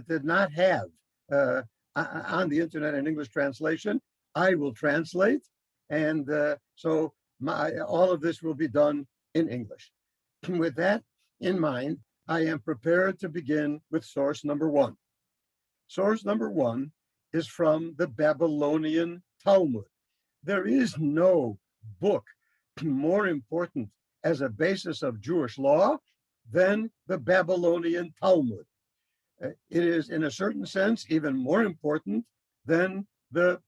did not have on the internet an English translation, I will translate. And so all of this will be done in English. With that in mind, I am prepared to begin with source number one. Source number one is from the Babylonian Talmud. There is no book more important as a basis of Jewish law than the Babylonian Talmud. It is, in a certain sense, even more important than the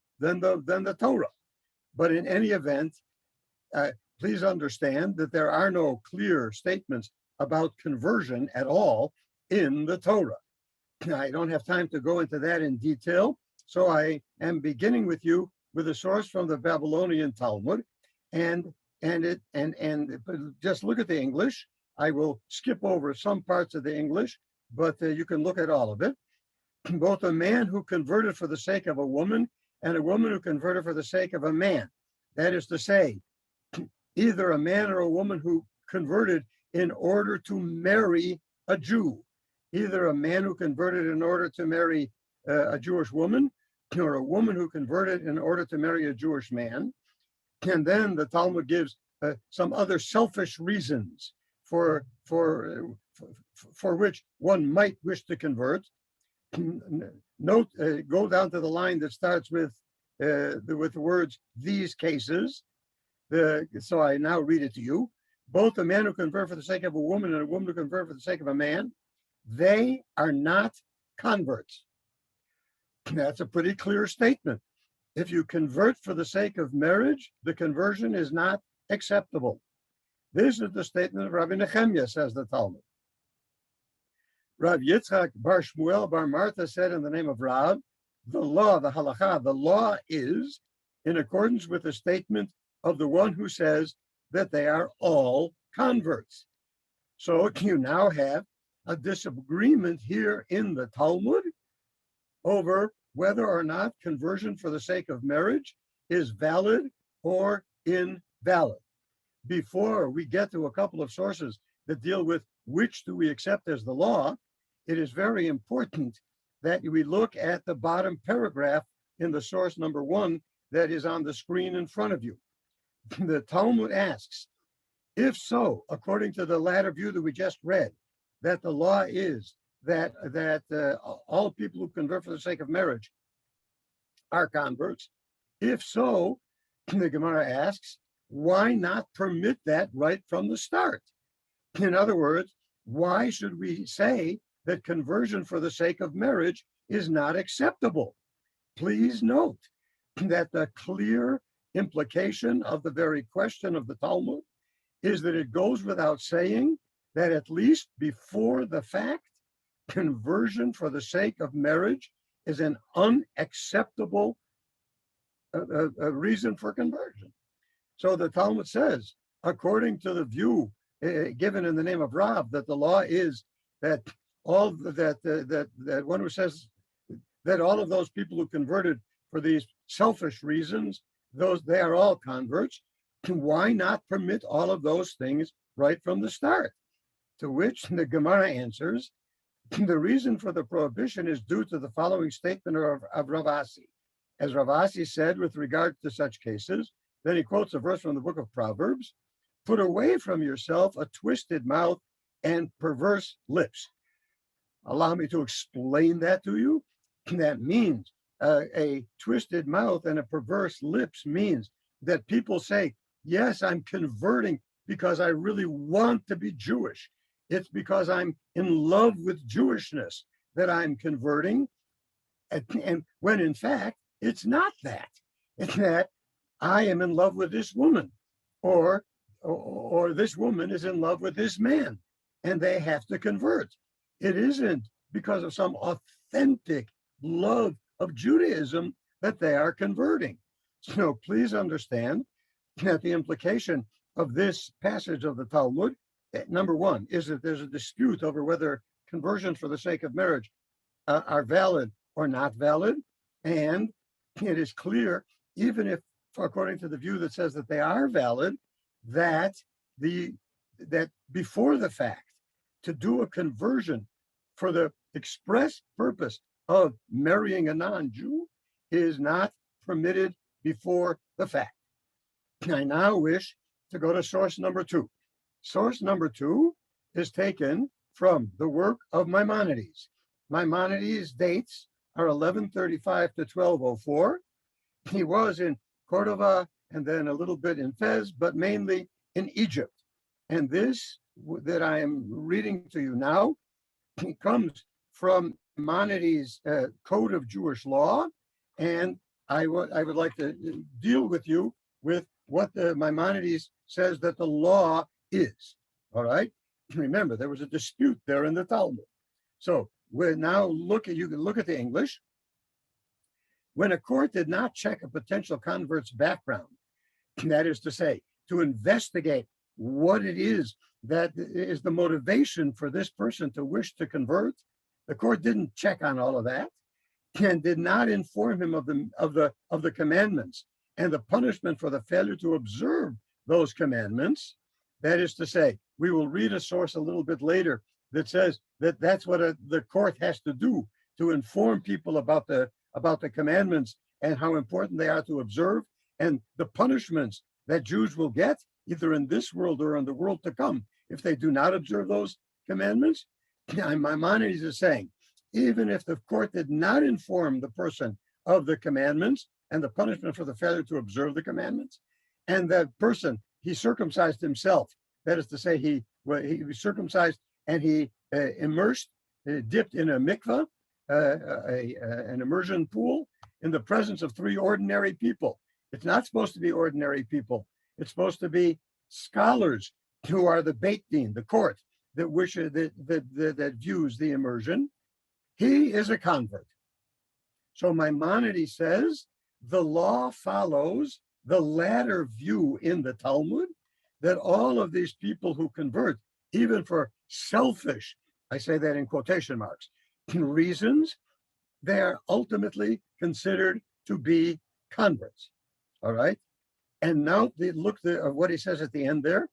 Torah. But in any event, please understand that there are no clear statements about conversion at all in the Torah. I don't have time to go into that in detail, so I am beginning with you with a source from the Babylonian Talmud, and just look at the English. I will skip over some parts of the English, but you can look at all of it. Both a man who converted for the sake of a woman and a woman who converted for the sake of a man. That is to say, either a man or a woman who converted in order to marry a Jew, either a man who converted in order to marry a Jewish woman, or a woman who converted in order to marry a Jewish man. And then the Talmud gives some other selfish reasons for which one might wish to convert. Note, go down to the line that starts with the words, these cases. So I now read it to you. Both a man who convert for the sake of a woman and a woman who convert for the sake of a man, they are not converts. That's a pretty clear statement. If you convert for the sake of marriage, the conversion is not acceptable. This is the statement of Rabbi Nehemiah, says the Talmud. Rav Yitzchak bar Shmuel bar Martha said in the name of Rav, the law, the halacha, the law is in accordance with the statement of the one who says that they are all converts. So you now have a disagreement here in the Talmud over whether or not conversion for the sake of marriage is valid or invalid. Before we get to a couple of sources that deal with which do we accept as the law, it is very important that we look at the bottom paragraph in the source number one that is on the screen in front of you. The Talmud asks, if so, according to the latter view that we just read, that the law is that all people who convert for the sake of marriage are converts, if so, the Gemara asks, why not permit that right from the start? In other words, why should we say that conversion for the sake of marriage is not acceptable? Please note that the clear implication of the very question of the Talmud is that it goes without saying that at least before the fact, conversion for the sake of marriage is an unacceptable reason for conversion. So the Talmud says, according to the view given in the name of Rav, that the law is that that one who says that all of those people who converted for these selfish reasons, they are all converts. Why not permit all of those things right from the start? To which the Gemara answers, the reason for the prohibition is due to the following statement of Rav Asi. As Rav Asi said with regard to such cases, then he quotes a verse from the book of Proverbs, put away from yourself a twisted mouth and perverse lips. Allow me to explain that to you. That means a twisted mouth and a perverse lips means that people say, yes, I'm converting because I really want to be Jewish. It's because I'm in love with Jewishness that I'm converting. And when in fact, it's not that. It's that I am in love with this woman, or this woman is in love with this man, and they have to convert. It isn't because of some authentic love of Judaism that they are converting. So please understand that the implication of this passage of the Talmud, number one, is that there's a dispute over whether conversions for the sake of marriage are valid or not valid. And it is clear, even if, according to the view that says that they are valid, that before the fact, to do a conversion for the express purpose of marrying a non-Jew is not permitted before the fact. I now wish to go to source number 2. Source number 2 is taken from the work of Maimonides. Maimonides' dates are 1135 to 1204. He was in Cordova and then a little bit in Fez, but mainly in Egypt. And this that I am reading to you now comes from Maimonides' Code of Jewish Law. And I would like to deal with you with what Maimonides says that the law is. All right. Remember, there was a dispute there in the Talmud. So we're now you can look at the English. When a court did not check a potential convert's background, that is to say, to investigate what it is that is the motivation for this person to wish to convert, the court didn't check on all of that and did not inform him of the commandments and the punishment for the failure to observe those commandments. That is to say, we will read a source a little bit later that says that that's what the court has to do, to inform people about the commandments and how important they are to observe, and the punishments that Jews will get either in this world or in the world to come if they do not observe those commandments. Maimonides is saying, even if the court did not inform the person of the commandments and the punishment for the failure to observe the commandments, and that person, he circumcised himself, that is to say, he was circumcised and he immersed, dipped in a mikvah, an immersion pool, in the presence of 3 ordinary people. It's not supposed to be ordinary people. It's supposed to be scholars who are the Beit Din, the court that wishes that views the immersion. He is a convert. So Maimonides says the law follows the latter view in the Talmud, that all of these people who convert, even for selfish, I say that in quotation marks, reasons, they are ultimately considered to be converts. All right. And now look at what he says at the end there.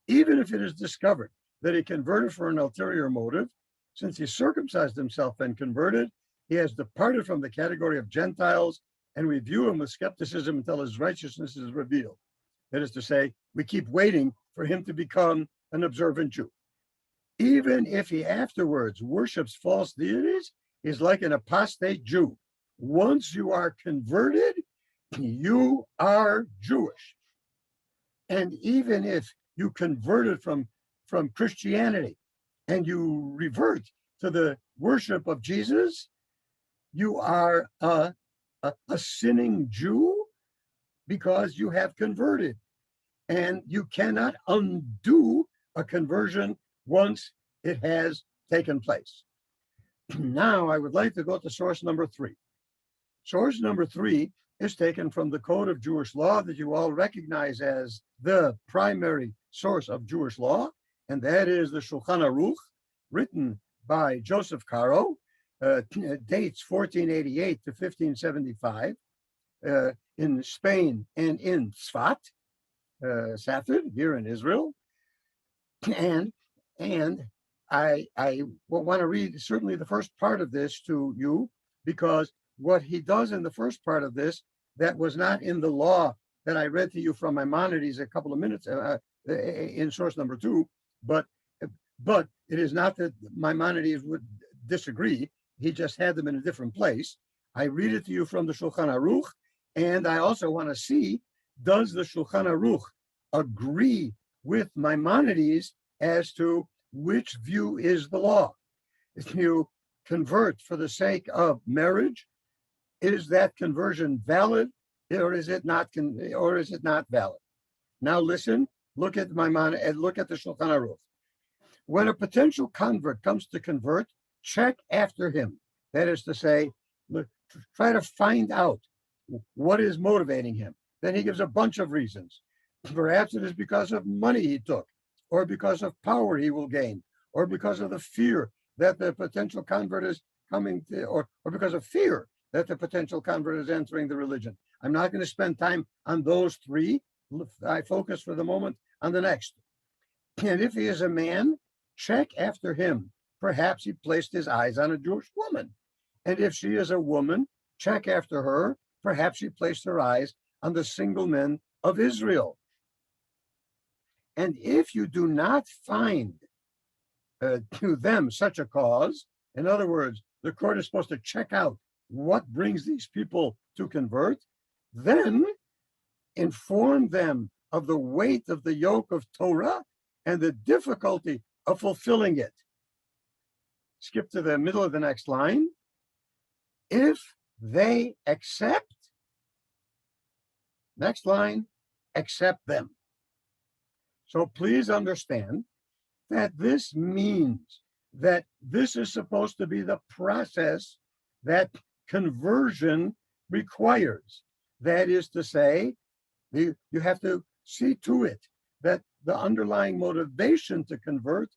Even if it is discovered that he converted for an ulterior motive, since he circumcised himself and converted, he has departed from the category of Gentiles, and we view him with skepticism until his righteousness is revealed. That is to say, we keep waiting for him to become an observant Jew. Even if he afterwards worships false deities, he's like an apostate Jew. Once you are converted, you are Jewish. And even if you converted from Christianity and you revert to the worship of Jesus, you are a sinning Jew because you have converted. And you cannot undo a conversion once it has taken place. Now, I would like to go to source number 3. Source number 3 is taken from the Code of Jewish Law that you all recognize as the primary source of Jewish law, and that is the Shulchan Aruch, written by Joseph Caro, dates 1488 to 1575, in Spain and in Tzfat, Safed, here in Israel. And I want to read certainly the first part of this to you, because what he does in the first part of this that was not in the law that I read to you from Maimonides a couple of minutes in source number 2, but it is not that Maimonides would disagree. He just had them in a different place. I read it to you from the Shulchan Aruch, and I also want to see, does the Shulchan Aruch agree with Maimonides as to which view is the law? If you convert for the sake of marriage, is that conversion valid, or is it not valid? Now listen, look at Maimonides and look at the Shulchan Aruch. When a potential convert comes to convert, check after him. That is to say, look, try to find out what is motivating him. Then he gives a bunch of reasons. Perhaps it is because of money he took, or because of power he will gain, or because of the fear that the potential convert is coming to, or because of fear that the potential convert is entering the religion. I'm not going to spend time on those 3. I focus for the moment on the next. And if he is a man, check after him perhaps he placed his eyes on a Jewish woman. And if she is a woman, check after her, perhaps she placed her eyes on the single men of Israel. And if you do not find to them such a cause, in other words, the court is supposed to check out what brings these people to convert, then inform them of the weight of the yoke of Torah and the difficulty of fulfilling it. Skip to the middle of the next line. If they accept, next line, accept them. So please understand that this means that this is supposed to be the process that conversion requires. That is to say, you have to see to it that the underlying motivation to convert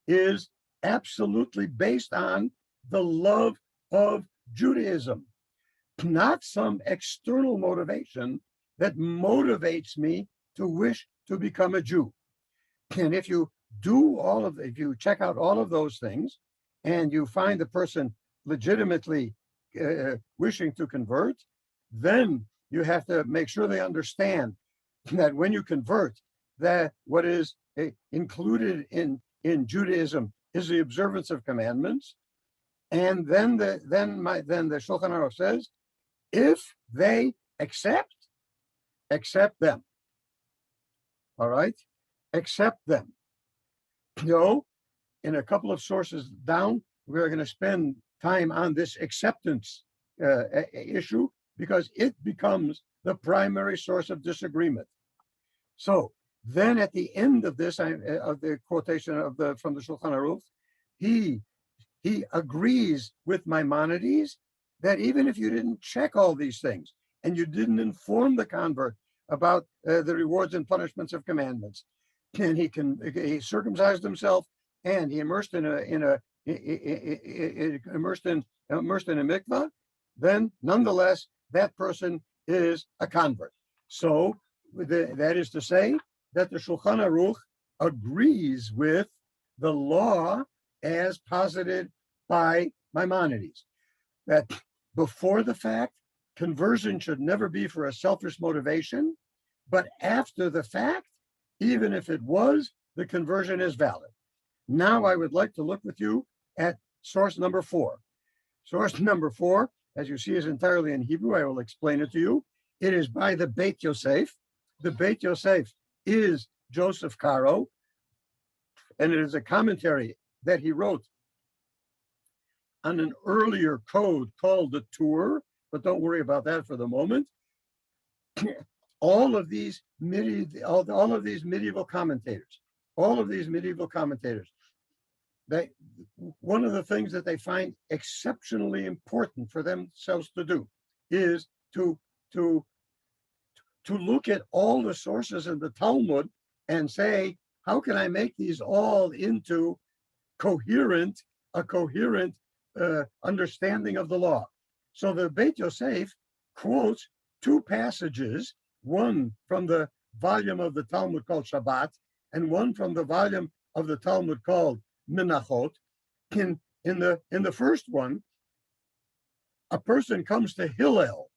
is absolutely based on the love of Judaism, not some external motivation that motivates me to wish to become a Jew. And if you if you check out all of those things and you find the person legitimately wishing to convert, then you have to make sure they understand that when you convert, that what is included in Judaism is the observance of commandments. And then the Shulchan Aruch says, if they accept them. All right? Accept them. In a couple of sources down, we're going to spend time on this acceptance issue because it becomes the primary source of disagreement. So then at the end of this, of the quotation from the Shulchan Aruch, he agrees with Maimonides that even if you didn't check all these things and you didn't inform the convert about the rewards and punishments of commandments, and he circumcised himself and he immersed in a mikvah, then nonetheless that person is a convert. So that is to say that the Shulchan Aruch agrees with the law as posited by Maimonides, that before the fact, conversion should never be for a selfish motivation, but after the fact, even if it was, the conversion is valid. Now I would like to look with you at source number 4. Source number 4, as you see, is entirely in Hebrew. I will explain it to you. It is by the Beit Yosef. The Beit Yosef is Joseph Caro, and it is a commentary that he wrote on an earlier code called the Tur, but don't worry about that for the moment. All of these medieval commentators, one of the things that they find exceptionally important for themselves to do is to look at all the sources in the Talmud and say, how can I make these all into a coherent understanding of the law? So the Beit Yosef quotes 2 passages, one from the volume of the Talmud called Shabbat, and one from the volume of the Talmud called Menachot. In the first one, a person comes to Hillel,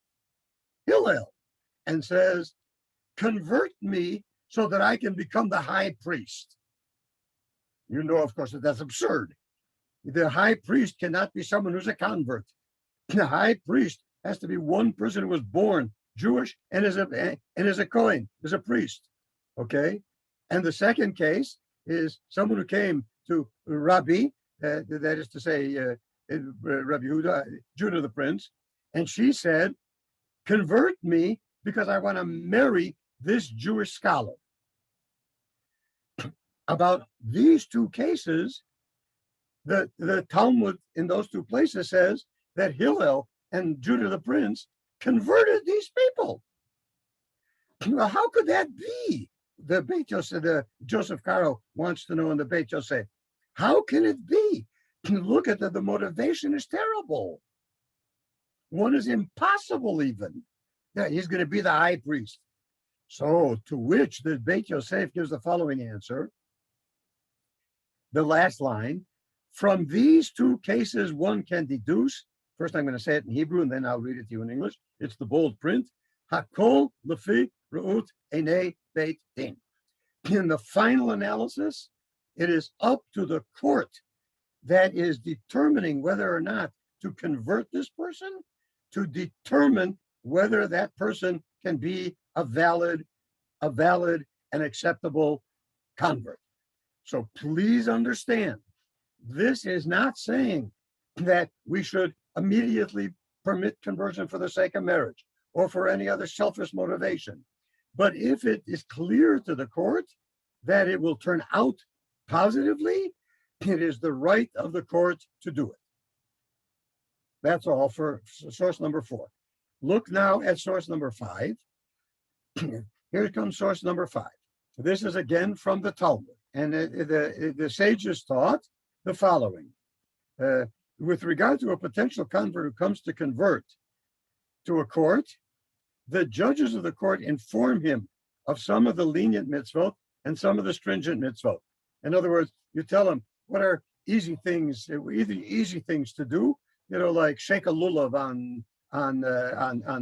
and says, convert me so that I can become the high priest. You know, of course, that that's absurd. The high priest cannot be someone who's a convert. The high priest has to be one person who was born Jewish and is a Kohen, is a priest. Okay? And the second case is someone who came to Rabbi, that is to say, Rabbi Judah the prince, and she said, convert me because I want to marry this Jewish scholar. About these 2 cases, the Talmud in those 2 places says that Hillel and Judah the prince converted these people. How could that be? The Beit Yosef, the Joseph Caro wants to know in the Beit Yosef, how can it be? Look at the motivation is terrible. One is impossible even. That he's going to be the high priest. So to which the Beit Yosef gives the following answer. The last line, From these two cases, one can deduce. First, I'm going to say it in Hebrew, and then I'll read it to you in English. It's the bold print. Hakol lefi reut enei beit din. In the final analysis, it is up to the court that is determining whether or not to convert this person, to determine whether that person can be a valid and acceptable convert. So please understand, this is not saying that we should immediately permit conversion for the sake of marriage or for any other selfish motivation. But if it is clear to the court that it will turn out positively, it is the right of the court to do it. That's all for source number 4. Look now at source number 5. Here comes source number 5. This is again from the Talmud. And the sages taught the following. With regard to a potential convert who comes to convert to a court, the judges of the court inform him of some of the lenient mitzvot and some of the stringent mitzvot. In other words, you tell him what are easy things to do, like shake a lulav on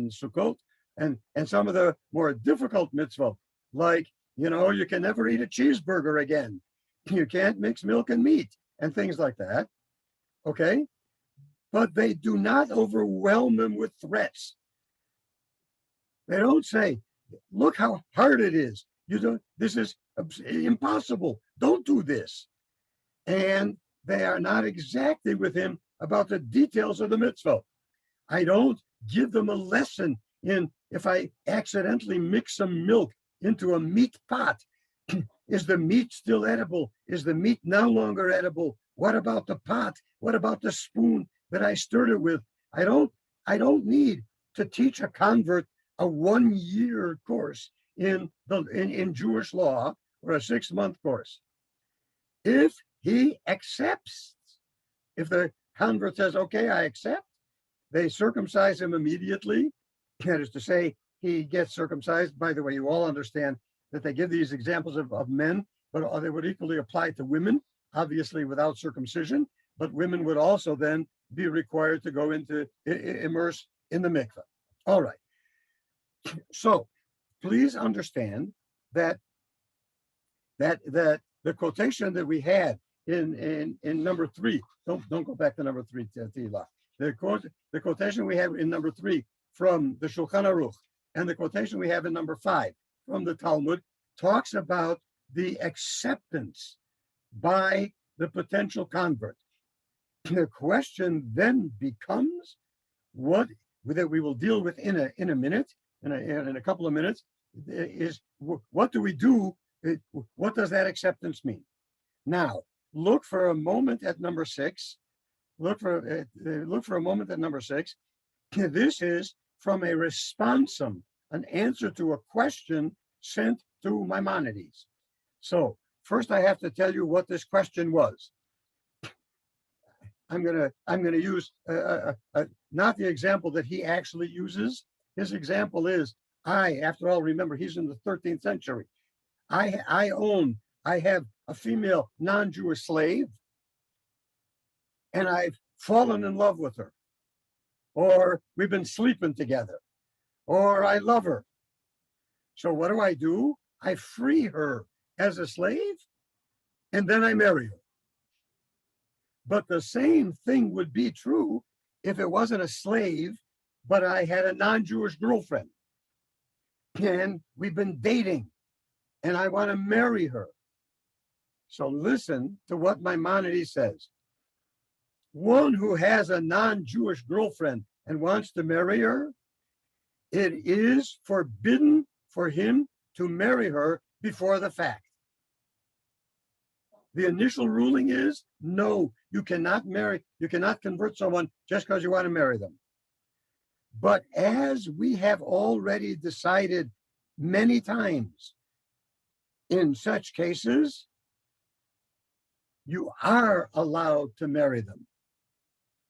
Sukkot, and some of the more difficult mitzvot, like you can never eat a cheeseburger again, you can't mix milk and meat, and things like that. Okay, but they do not overwhelm him with threats. They don't say, "Look how hard it is. This is impossible. Don't do this." And they are not exacting with him about the details of the mitzvah. I don't give them a lesson in if I accidentally mix some milk into a meat pot. Is the meat still edible? Is the meat no longer edible? What about the pot? What about the spoon that I stirred it with? I don't need to teach a convert a 1-year course in Jewish law or a 6-month course. If he accepts, if the convert says, "Okay, I accept," they circumcise him immediately. That is to say, he gets circumcised. By the way, you all understand that they give these examples of men, but they would equally apply to women, obviously without circumcision, but women would also then be required to go into immerse in the mikveh. All right. So please understand that the quotation that we had in number 3, don't go back to number 3, Tehila. The quotation we have in number 3 from the Shulchan Aruch and the quotation we have in number 5 from the Talmud talks about the acceptance by the potential convert. The question then becomes, what that we will deal with in a minute, in a couple of minutes, is what do we do? What does that acceptance mean? Now, look for a moment at number 6. Look for a moment at number 6. This is from a responsum, an answer to a question sent to Maimonides. So first, I have to tell you what this question was. I'm gonna use not the example that he actually uses. His example is, after all, remember, he's in the 13th century. I have a female non-Jewish slave, and I've fallen in love with her, or we've been sleeping together, or I love her. So what do? I free her as a slave, and then I marry her. But the same thing would be true if it wasn't a slave, but I had a non-Jewish girlfriend, and we've been dating, and I want to marry her. So listen to what Maimonides says. One who has a non-Jewish girlfriend and wants to marry her, it is forbidden for him to marry her before the fact. The initial ruling is, no, you cannot convert someone just because you want to marry them. But as we have already decided many times, in such cases, you are allowed to marry them.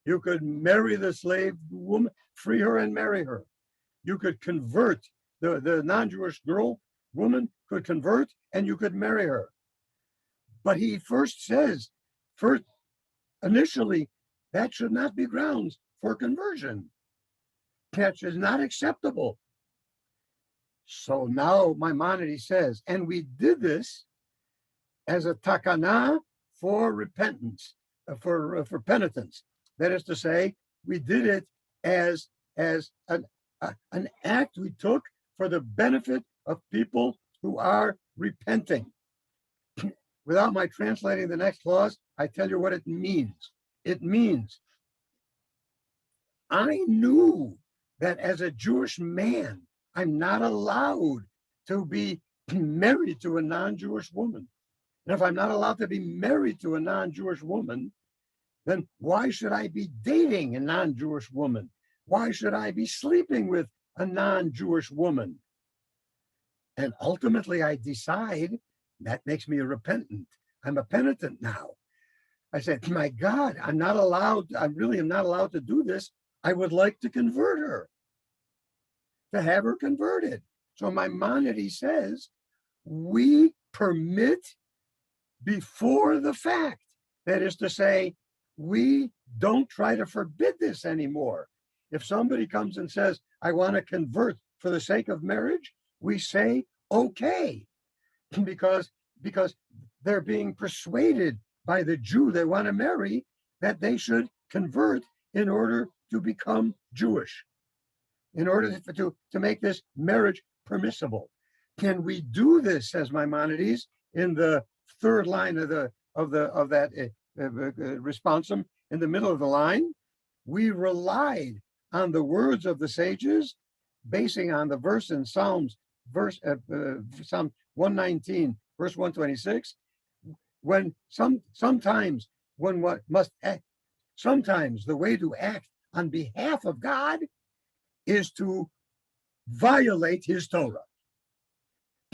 You could marry the slave woman, free her and marry her. You could convert the non-Jewish woman could convert, and you could marry her. But he first says, initially, that should not be grounds for conversion. That is not acceptable. So now Maimonides says, and we did this as a takana for repentance, for penitence. That is to say, we did it as an act we took for the benefit of people who are repenting. Without my translating the next clause, I tell you what it means. It means I knew that as a Jewish man, I'm not allowed to be married to a non-Jewish woman. And if I'm not allowed to be married to a non-Jewish woman, then why should I be dating a non-Jewish woman? Why should I be sleeping with a non-Jewish woman? And ultimately, I decide that makes me a repentant. I'm a penitent now. I said, my God, I really am not allowed to do this. I would like to convert her, to have her converted. So Maimonides says, we permit before the fact. That is to say, we don't try to forbid this anymore. If somebody comes and says, I want to convert for the sake of marriage, we say, okay, because they're being persuaded by the Jew they want to marry that they should convert in order to become Jewish, in order to make this marriage permissible. Can we do this, says Maimonides, in the third line of that responsum, in the middle of the line? We relied on the words of the sages, basing on the verse in Psalm 119, verse 126. When sometimes the way to act on behalf of God is to violate his Torah.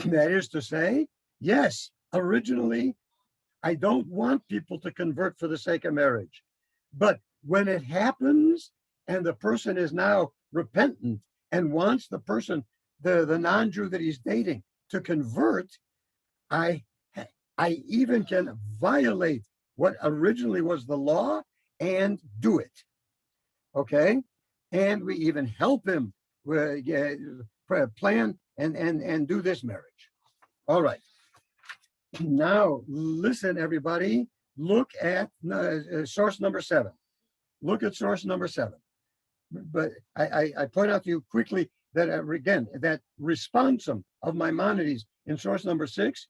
That is to say, yes, originally, I don't want people to convert for the sake of marriage. But when it happens and the person is now repentant and wants the person, the non-Jew that he's dating, to convert, I even can violate what originally was the law and do it. Okay? And we even help him plan and do this marriage. All right. Now, listen, everybody. Look at source number 7. Look at source number 7. But I point out to you quickly that, again, that responsum of Maimonides in source number 6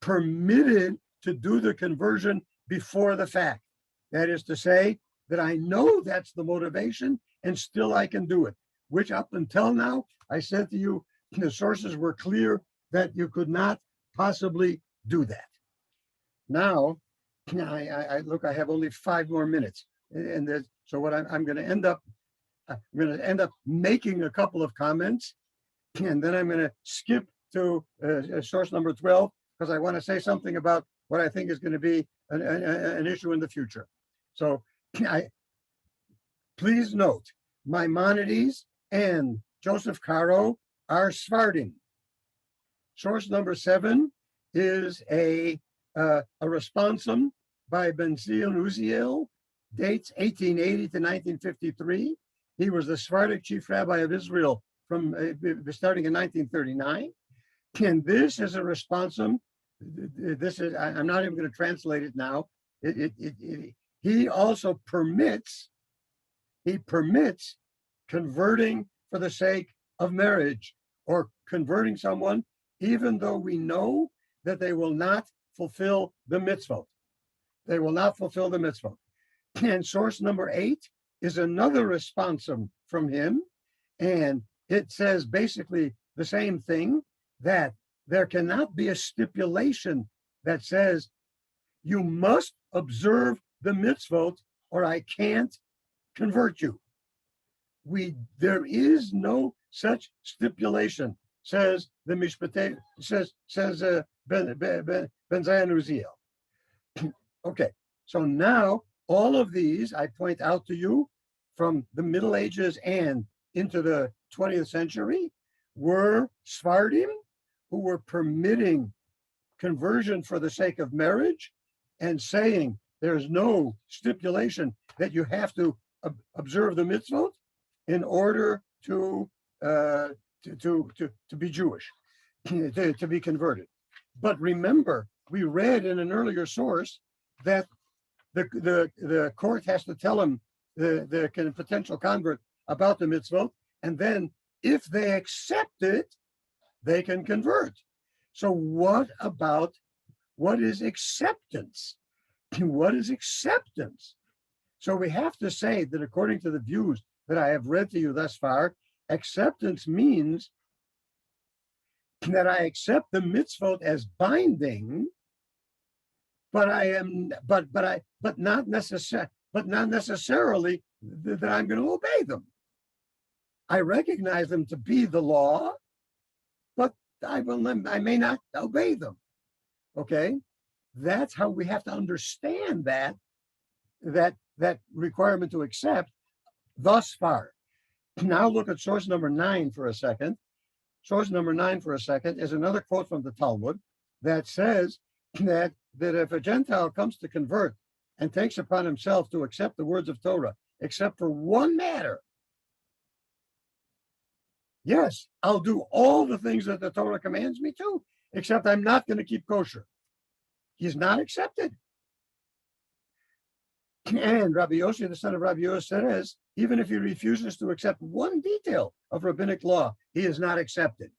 permitted to do the conversion before the fact. That is to say, that I know that's the motivation and still I can do it, which up until now, I said to you, the sources were clear that you could not possibly do that. Now, I look, I have only 5 more minutes. And so what I'm going to end up making a couple of comments, and then I'm going to skip to source number 12, because I want to say something about what I think is going to be an issue in the future. So please note, Maimonides and Joseph Caro are Sephardim. Source number 7 is a responsum by Ben Zion Uziel, dates 1880 to 1953. He was the Sephardic chief rabbi of Israel from starting in 1939. And this is a responsum. I'm not even going to translate it now. He also permits converting for the sake of marriage, or converting someone even though we know that they will not fulfill the mitzvot. They will not fulfill the mitzvot. And source number 8 is another responsum from him, and it says basically the same thing, that there cannot be a stipulation that says you must observe the mitzvot or I can't convert you. There is no such stipulation, says the Mishpatei, says Ben Zion Uziel. Okay, so now all of these I point out to you from the Middle Ages and into the 20th century were Sephardim who were permitting conversion for the sake of marriage and saying There's no stipulation that you have to observe the mitzvot in order to be Jewish, to be converted. But remember, we read in an earlier source that the court has to tell him, the potential convert, about the mitzvot, and then if they accept it, they can convert. So what is acceptance? What is acceptance? So we have to say that according to the views that I have read to you thus far, acceptance means that I accept the mitzvot as binding, but not necessarily that I'm going to obey them. I recognize them to be the law, but I may not obey them. Okay, that's how we have to understand that requirement to accept thus far. Now look at source number 9 for a second. Source number 9 for a second is another quote from the Talmud that says that if a Gentile comes to convert and takes upon himself to accept the words of Torah, except for one matter, yes, I'll do all the things that the Torah commands me to, except I'm not going to keep kosher. He's not accepted. And Rabbi Yossi, the son of Rabbi Yossi, says, even if he refuses to accept one detail of rabbinic law, he is not accepted.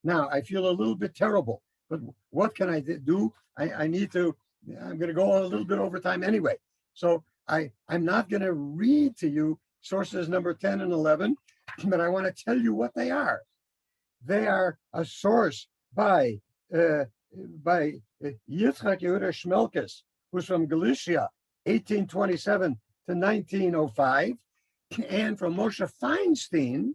Now, I feel a little bit terrible, but what can I do? I'm going to go a little bit over time anyway. So I'm not going to read to you sources number 10 and 11, but I want to tell you what they are. They are a source by Yitzchak Yehuda Shmelkes, who's from Galicia, 1827 to 1905, and from Moshe Feinstein,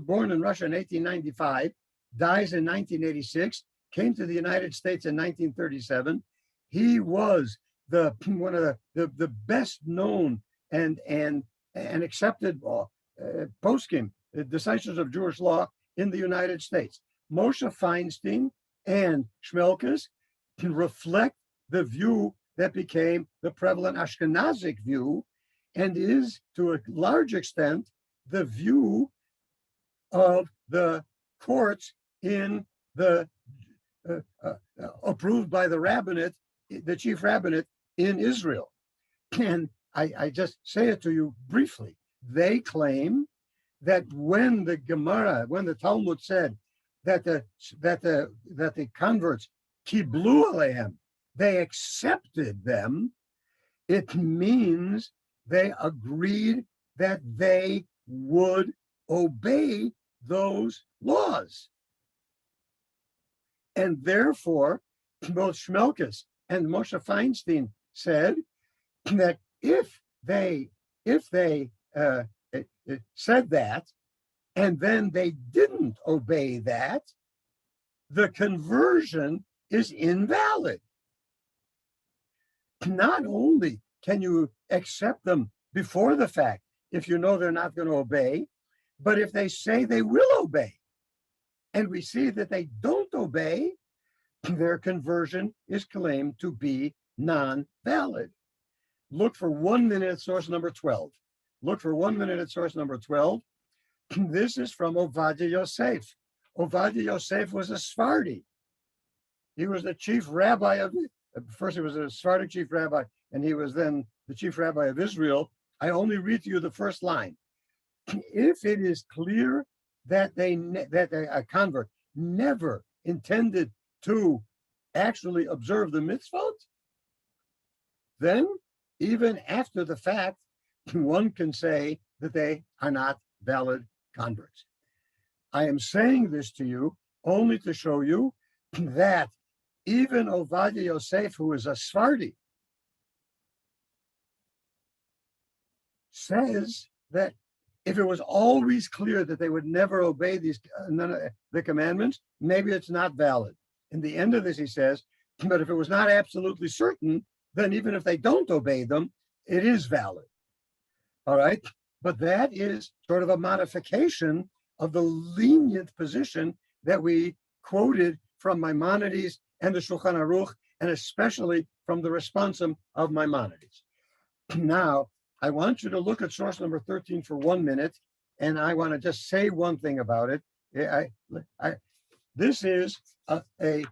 born in Russia in 1895, dies in 1986, came to the United States in 1937. He was one of the best known and accepted poskim, disciples of Jewish law in the United States. Moshe Feinstein and Shmelkes can reflect the view that became the prevalent Ashkenazic view, and is to a large extent the view of the courts in the approved by the rabbinate, the chief rabbinate in Israel. And I just say it to you briefly. They claim that when the Talmud said that the converts kiblu alehem, they accepted them, it means they agreed that they would obey those laws. And therefore, both Shmelkes and Moshe Feinstein said that if they said that, and then they didn't obey that, the conversion is invalid. Not only can you accept them before the fact, if you know they're not going to obey, but if they say they will obey, and we see that they don't obey, their conversion is claimed to be non-valid. Look for 1 minute at source number 12. Look for 1 minute at source number 12. This is from Ovadia Yosef. Ovadia Yosef was a Sephardi. He was the chief rabbi of, first he was a Sephardic chief rabbi, and he was then the chief rabbi of Israel. I only read to you the first line. If it is clear that a convert never intended to actually observe the mitzvot, then even after the fact, one can say that they are not valid converts. I am saying this to you only to show you that even Ovadia Yosef, who is a Sephardi, says that if it was always clear that they would never obey the commandments, maybe it's not valid. In the end of this, he says, but if it was not absolutely certain, then even if they don't obey them, it is valid. All right? But that is sort of a modification of the lenient position that we quoted from Maimonides and the Shulchan Aruch and especially from the responsum of Maimonides. Now, I want you to look at source number 13 for 1 minute, and I want to just say one thing about it. This is a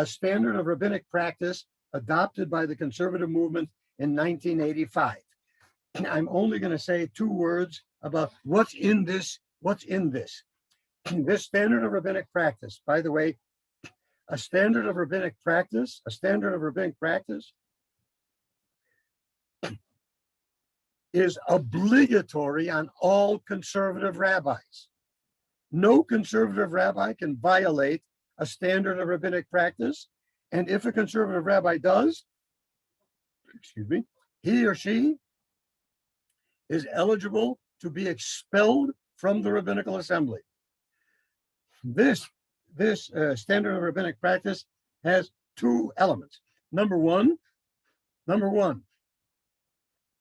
standard of rabbinic practice adopted by the conservative movement in 1985. I'm only going to say 2 words about what's in this. This standard of rabbinic practice, by the way, a standard of rabbinic practice is obligatory on all conservative rabbis. No conservative rabbi can violate a standard of rabbinic practice. And if a conservative rabbi does, he or she is eligible to be expelled from the rabbinical assembly. This standard of rabbinic practice has 2 elements. Number one,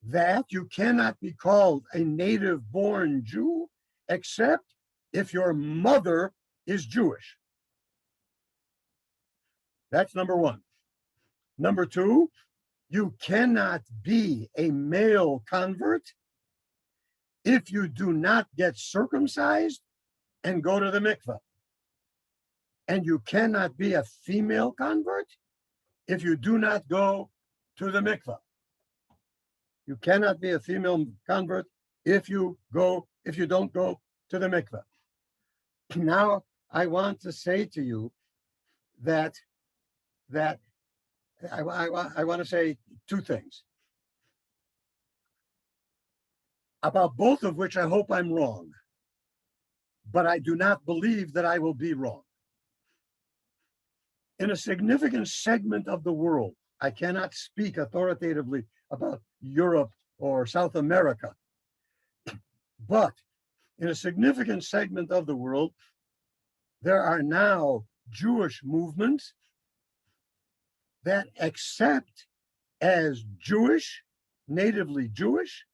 that you cannot be called a native-born Jew except if your mother is Jewish. That's number 1. Number 2, you cannot be a male convert if you do not get circumcised and go to the mikveh. And you cannot be a female convert if you do not go to the mikveh. You cannot be a female convert if you don't go to the mikveh. Now, I want to say to you that I want to say 2 things, about both of which I hope I'm wrong, but I do not believe that I will be wrong. In a significant segment of the world, I cannot speak authoritatively about Europe or South America, but in a significant segment of the world, there are now Jewish movements that accept as Jewish, natively Jewish,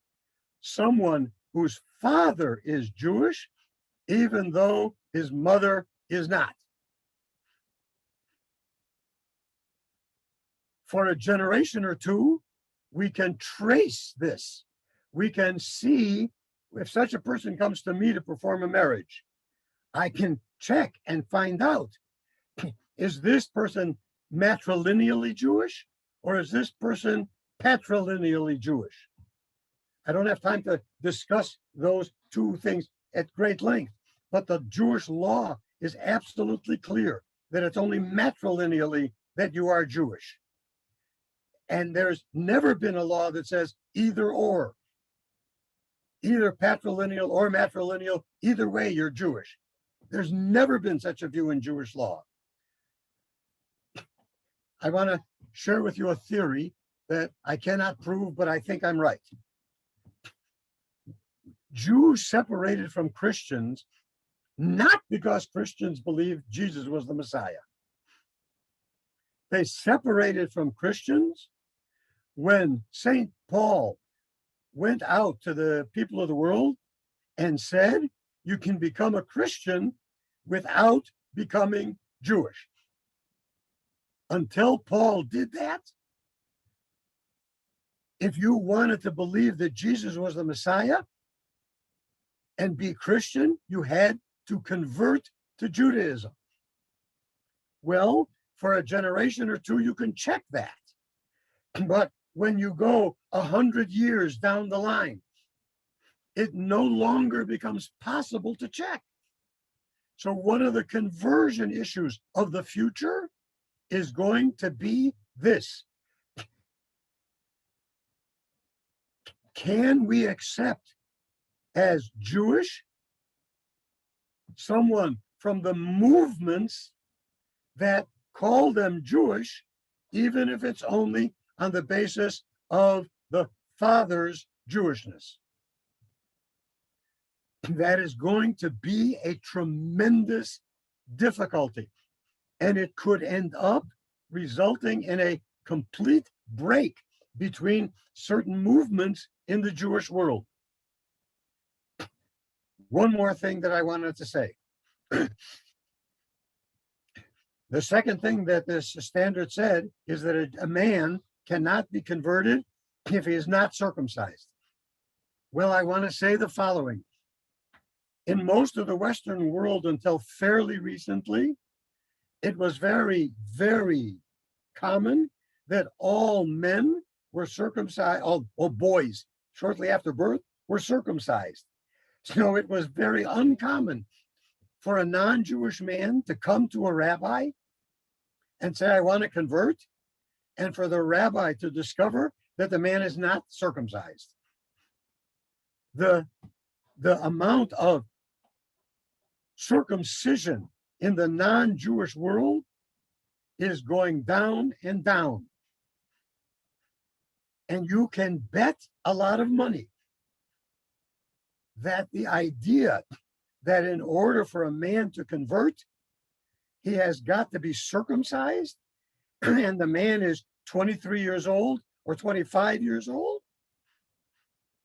someone whose father is Jewish, even though his mother is not. For a generation or 2, we can trace this. We can see if such a person comes to me to perform a marriage, I can check and find out, is this person matrilineally Jewish or is this person patrilineally Jewish? I don't have time to discuss those 2 things at great length, but the Jewish law is absolutely clear that it's only matrilineally that you are Jewish. And there's never been a law that says either or, either patrilineal or matrilineal, either way you're Jewish. There's never been such a view in Jewish law. I want to share with you a theory that I cannot prove, but I think I'm right. Jews separated from Christians not because Christians believed Jesus was the Messiah. They separated from Christians when St. Paul went out to the people of the world and said, you can become a Christian without becoming Jewish. Until Paul did that, if you wanted to believe that Jesus was the Messiah and be Christian, you had to convert to Judaism. Well, for a generation or 2, you can check that. But when you go 100 years down the line, it no longer becomes possible to check. So one of the conversion issues of the future is going to be this. Can we accept as Jewish someone from the movements that call them Jewish, even if it's only on the basis of the father's Jewishness? That is going to be a tremendous difficulty, and it could end up resulting in a complete break between certain movements in the Jewish world. One more thing that I wanted to say. The second thing that this standard said is that a man cannot be converted if he is not circumcised. Well, I want to say the following. In most of the Western world until fairly recently, it was very, very common that all men were circumcised, all boys shortly after birth were circumcised. So it was very uncommon for a non-Jewish man to come to a rabbi and say, I want to convert, and for the rabbi to discover that the man is not circumcised. The amount of circumcision in the non-Jewish world is going down and down. And you can bet a lot of money that the idea that in order for a man to convert, he has got to be circumcised, and the man is 23 years old or 25 years old,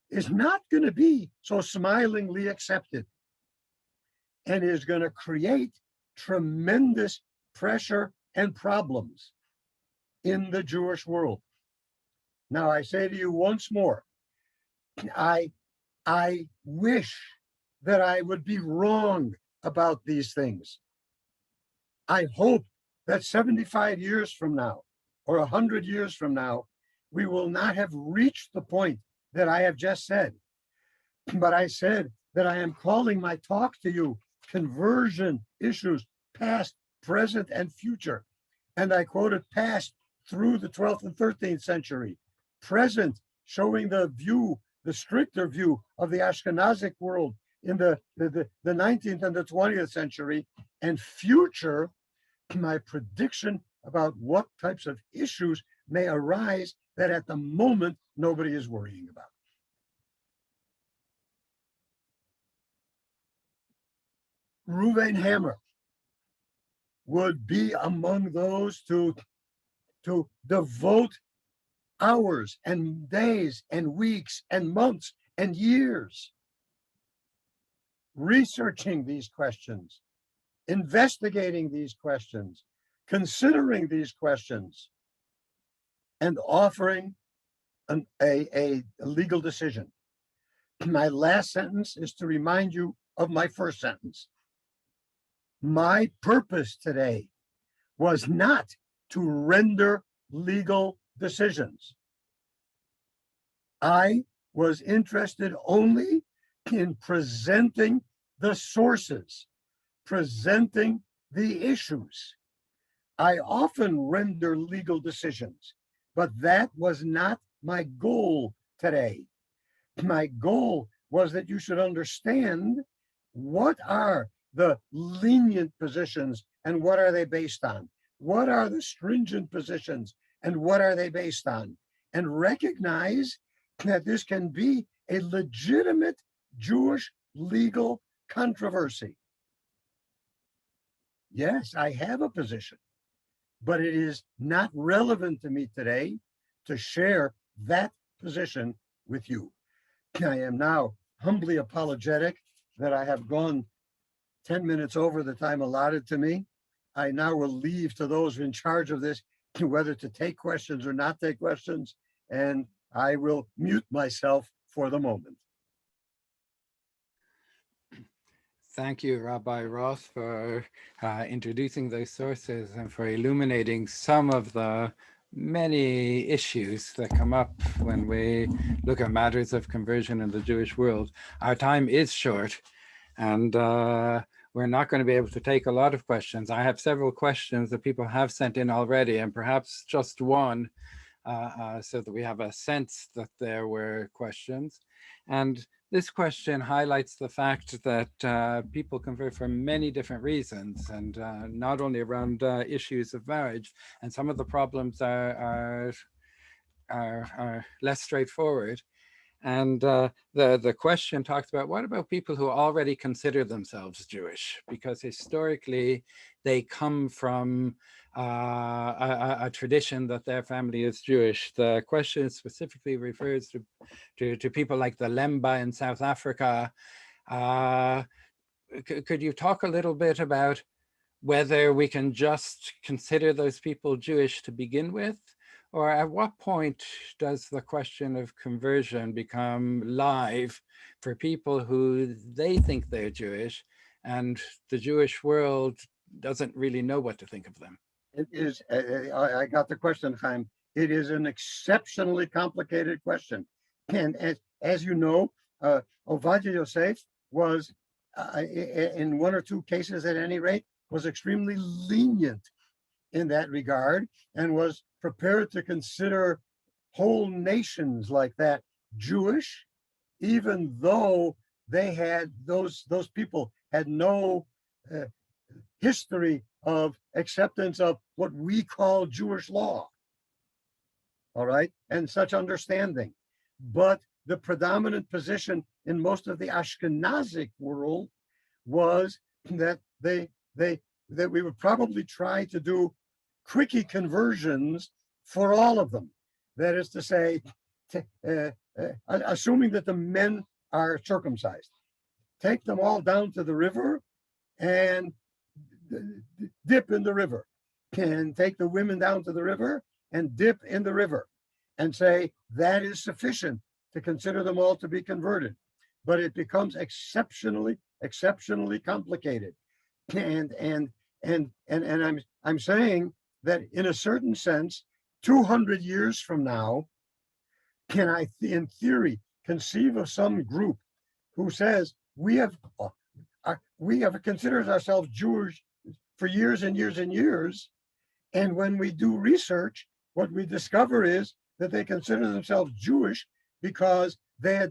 is not going to be so smilingly accepted, and is going to create tremendous pressure and problems in the Jewish world. Now, I say to you once more, I wish that I would be wrong about these things. I hope that 75 years from now, or 100 years from now, we will not have reached the point that I have just said. But I said that I am calling my talk to you conversion issues, past, present, and future. And I quoted past through the 12th and 13th century, present showing the view, the stricter view of the Ashkenazic world in the 19th and the 20th century, and future, my prediction about what types of issues may arise that at the moment nobody is worrying about. Reuven Hammer would be among those to devote hours and days and weeks and months and years researching these questions, investigating these questions, considering these questions, and offering a legal decision. My last sentence is to remind you of my first sentence. My purpose today was not to render legal decisions. I was interested only in presenting the sources, presenting the issues. I often render legal decisions, but that was not my goal today. My goal was that you should understand what are the lenient positions and what are they based on? What are the stringent positions and what are they based on? And recognize that this can be a legitimate Jewish legal controversy. Yes, I have a position, but it is not relevant to me today to share that position with you. I am now humbly apologetic that I have gone 10 minutes over the time allotted to me. I now will leave to those in charge of this whether to take questions or not take questions, and I will mute myself for the moment. Thank you, Rabbi Roth, for introducing those sources and for illuminating some of the many issues that come up when we look at matters of conversion in the Jewish world. Our time is short, and we're not going to be able to take a lot of questions. I have several questions that people have sent in already, and perhaps just one, so that we have a sense that there were questions. And this question highlights the fact that people convert for many different reasons, and not only around issues of marriage. And some of the problems are less straightforward. And the question talks about, what about people who already consider themselves Jewish? Because historically, they come from a tradition that their family is Jewish. The question specifically refers to people like the Lemba in South Africa. Could you talk a little bit about whether we can just consider those people Jewish to begin with, or at what point does the question of conversion become live for people who they think they're Jewish and the Jewish world doesn't really know what to think of them? It is, I got the question, Chaim. It is an exceptionally complicated question. And as you know, Ovadia Yosef was, in one or two cases at any rate, was extremely lenient in that regard and was prepared to consider whole nations like that Jewish, even though they had, those people had no history of acceptance of what we call Jewish law, all right, and such understanding. But the predominant position in most of the Ashkenazic world was that that we would probably try to do quickie conversions for all of them. That is to say, assuming that the men are circumcised, take them all down to the river and dip in the river, and take the women down to the river and dip in the river, and say that is sufficient to consider them all to be converted. But it becomes exceptionally complicated, and I'm saying that in a certain sense, 200 years from now, can I, in theory, conceive of some group who says we have considered ourselves Jewish for years and years and years, and when we do research, what we discover is that they consider themselves Jewish because they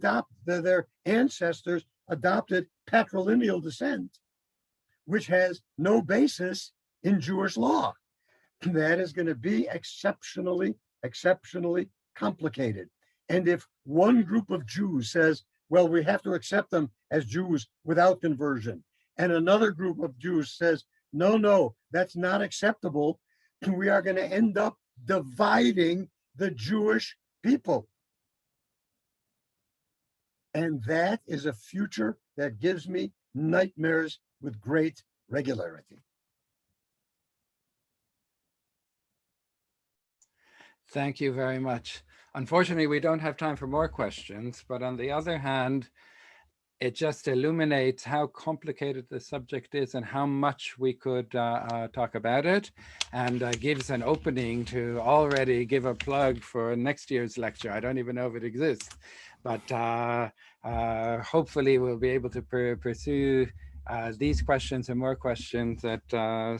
their ancestors adopted patrilineal descent, which has no basis in Jewish law. That is going to be exceptionally complicated. And if one group of Jews says, well, we have to accept them as Jews without conversion, and another group of Jews says, no, that's not acceptable, we are going to end up dividing the Jewish people. And that is a future that gives me nightmares with great regularity. Thank you very much. Unfortunately, we don't have time for more questions, but on the other hand, it just illuminates how complicated the subject is and how much we could talk about it, and gives an opening to already give a plug for next year's lecture. I don't even know if it exists, but hopefully we'll be able to pursue these questions and more questions at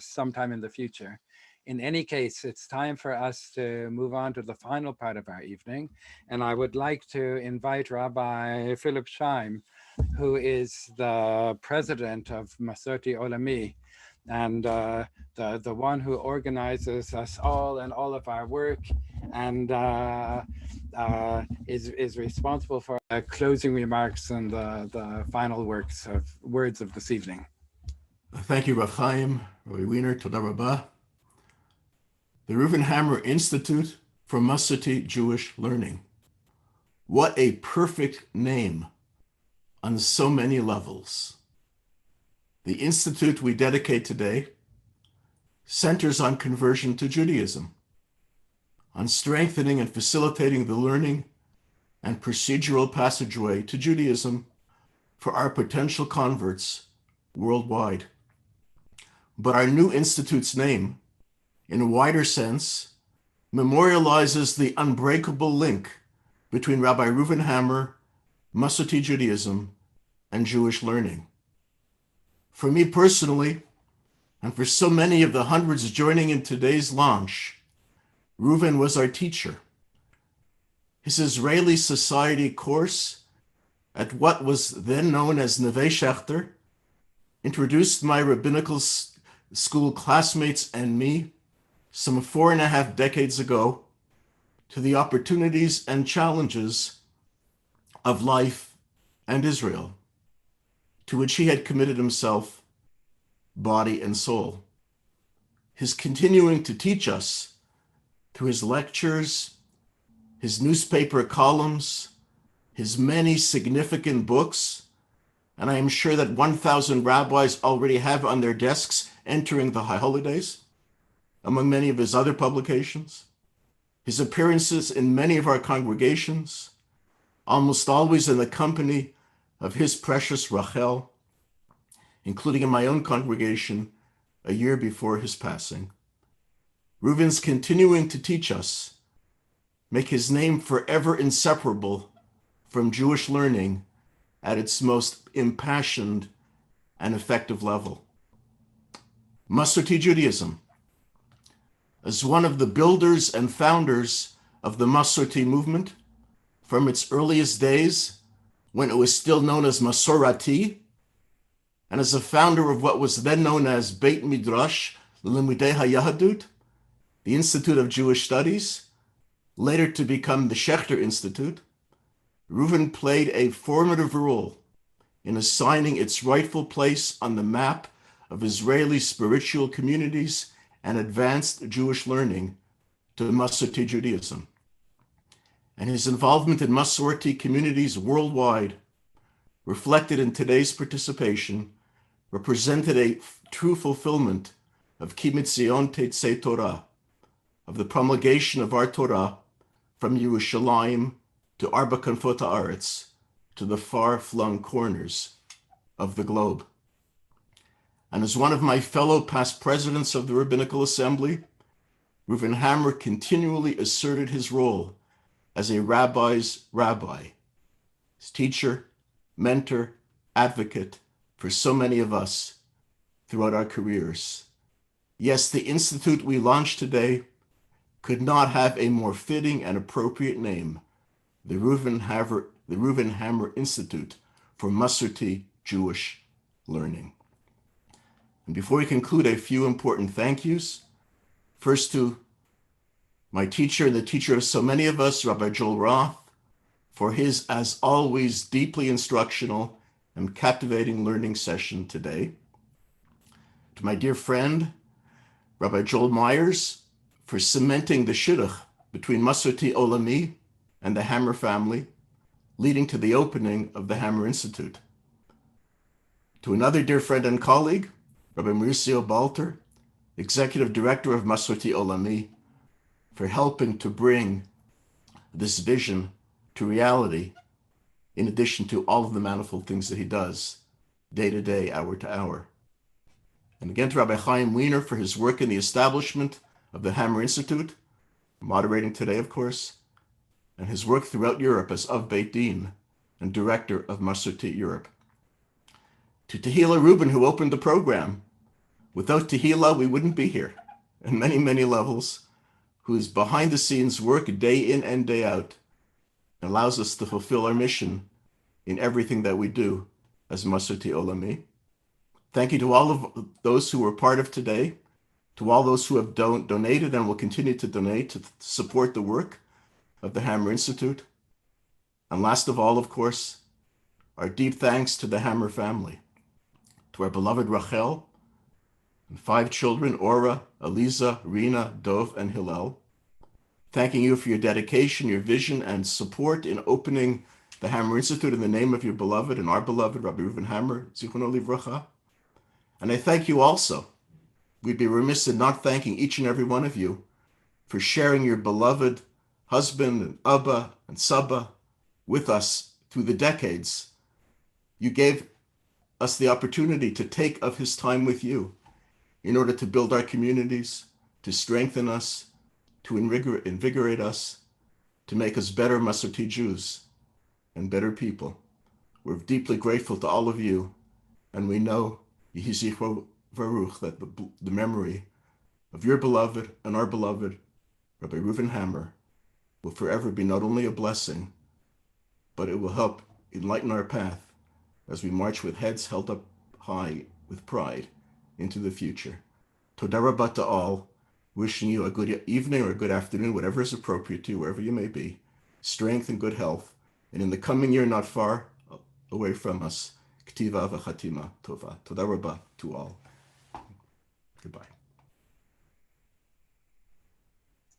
sometime in the future. In any case, it's time for us to move on to the final part of our evening, and I would like to invite Rabbi Philip Scheim, who is the president of Masorti Olami, and the one who organizes us all and all of our work, and is responsible for closing remarks and the final words of this evening. Thank you, Rav Chaim, Rabbi Weiner, Toda Rabbah. The Reuven Hammer Institute for Masorti Jewish Learning. What a perfect name on so many levels. The institute we dedicate today centers on conversion to Judaism, on strengthening and facilitating the learning and procedural passageway to Judaism for our potential converts worldwide. But our new institute's name, in a wider sense, memorializes the unbreakable link between Rabbi Reuven Hammer, Masorti Judaism, and Jewish learning. For me personally, and for so many of the hundreds joining in today's launch, Reuven was our teacher. His Israeli Society course at what was then known as Neve Shechter introduced my rabbinical school classmates and me some 4.5 decades ago to the opportunities and challenges of life and Israel, to which he had committed himself, body and soul. His continuing to teach us through his lectures, his newspaper columns, his many significant books, and I am sure that 1,000 rabbis already have on their desks entering the high holidays, among many of his other publications, his appearances in many of our congregations, almost always in the company of his precious Rahel, including in my own congregation a year before his passing. Reuven's continuing to teach us, make his name forever inseparable from Jewish learning at its most impassioned and effective level. Masorti Judaism. As one of the builders and founders of the Masorti movement, from its earliest days, when it was still known as Masorati, and as a founder of what was then known as Beit Midrash L'Limudei HaYahadut, the Institute of Jewish Studies, later to become the Schechter Institute, Reuven played a formative role in assigning its rightful place on the map of Israeli spiritual communities and advanced Jewish learning to Masorti Judaism. And his involvement in Masorti communities worldwide, reflected in today's participation, represented a true fulfillment of Ki Mitzion Tetzei Torah, of the promulgation of our Torah from Yerushalayim to Arba Kanfot Haaretz, to the far-flung corners of the globe. And as one of my fellow past presidents of the Rabbinical Assembly, Reuven Hammer continually asserted his role as a rabbi's rabbi, his teacher, mentor, advocate for so many of us throughout our careers. Yes, the institute we launched today could not have a more fitting and appropriate name, the Reuven Hammer Institute for Masorti Jewish Learning. And before we conclude, a few important thank yous. First to my teacher and the teacher of so many of us, Rabbi Joel Roth, for his, as always, deeply instructional and captivating learning session today. To my dear friend, Rabbi Joel Myers, for cementing the shidduch between Masorti Olami and the Hammer family, leading to the opening of the Hammer Institute. To another dear friend and colleague, Rabbi Mauricio Balter, Executive Director of Masorti Olami, for helping to bring this vision to reality, in addition to all of the manifold things that he does, day to day, hour to hour. And again to Rabbi Chaim Weiner for his work in the establishment of the Hammer Institute, moderating today, of course, and his work throughout Europe as Av Beit Din and Director of Masorti Europe. To Tehila Reuben, who opened the program. Without Tehila, we wouldn't be here, in many, many levels, whose behind-the-scenes work day in and day out allows us to fulfill our mission in everything that we do as Masorti Olami. Thank you to all of those who were part of today, to all those who have donated and will continue to donate to support the work of the Hammer Institute. And last of all, of course, our deep thanks to the Hammer family, to our beloved Rahel, and 5 children, Ora, Aliza, Rina, Dov, and Hillel. Thanking you for your dedication, your vision, and support in opening the Hammer Institute in the name of your beloved and our beloved Rabbi Reuven Hammer, Zichrono Livracha. And I thank you also. We'd be remiss in not thanking each and every one of you for sharing your beloved husband and Abba and Saba with us through the decades. You gave us the opportunity to take of his time with you in order to build our communities, to strengthen us, to invigorate us, to make us better Masorti Jews and better people. We're deeply grateful to all of you, and we know, Yehi Zichro Baruch, that the memory of your beloved and our beloved Rabbi Reuven Hammer will forever be not only a blessing, but it will help enlighten our path as we march with heads held up high with pride into the future. Toda Rabba to all, wishing you a good evening or a good afternoon, whatever is appropriate to you, wherever you may be, strength and good health, and in the coming year not far away from us, Ktiva v'chatima tova. Toda Rabba to all. Goodbye.